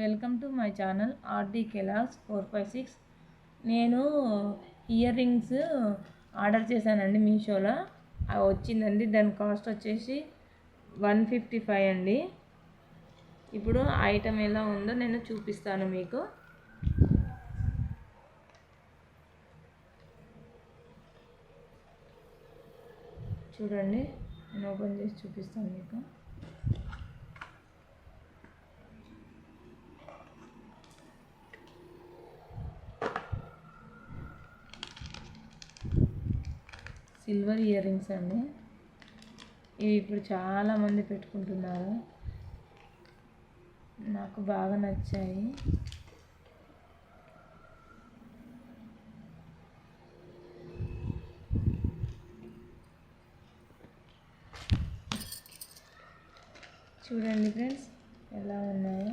Welcome to my channel RD Kellogg's 456. నేను ear rings order చేశానండి మీషోలో. అవి వచ్చిందండి. దాని కాస్ట్ వచ్చేసి 155 అండి. ఇప్పుడు ఐటమ్ ఎలా ఉందో నేను చూపిస్తాను మీకు. చూడండి, నేను ఓపెన్ చేసి చూపిస్తాను మీకు. సిల్వర్ ఇయర్ రింగ్స్ అండి. ఇవి ఇప్పుడు చాలామంది పెట్టుకుంటున్నారు. నాకు బాగా నచ్చాయి. చూడండి ఫ్రెండ్స్ ఎలా ఉన్నాయో.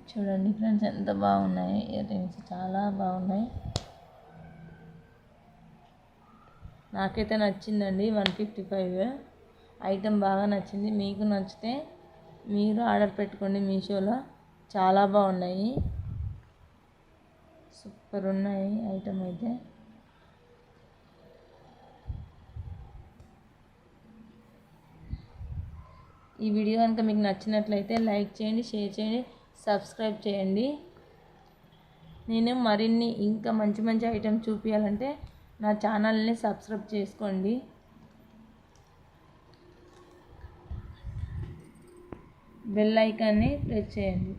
చూడండి ఫ్రెండ్స్ ఎంత బాగున్నాయి. ఇయర్ రింగ్స్ చాలా బాగున్నాయి. నాకైతే నచ్చిందండి. 155 ఐటమ్ బాగా నచ్చింది. మీకు నచ్చితే మీరు ఆర్డర్ పెట్టుకోండి మీషోలో. చాలా బాగున్నాయి, సూపర్ ఉన్నాయి ఐటమ్ అయితే. ఈ వీడియో కనుక మీకు నచ్చినట్లయితే లైక్ చేయండి, షేర్ చేయండి, సబ్స్క్రైబ్ చేయండి. నేను మరిన్ని ఇంకా మంచి మంచి ఐటమ్ చూపించాలంటే నా ఛానల్ని సబ్స్క్రైబ్ చేసుకోండి. బెల్ ఐకాన్ని ప్రెస్ చేయండి.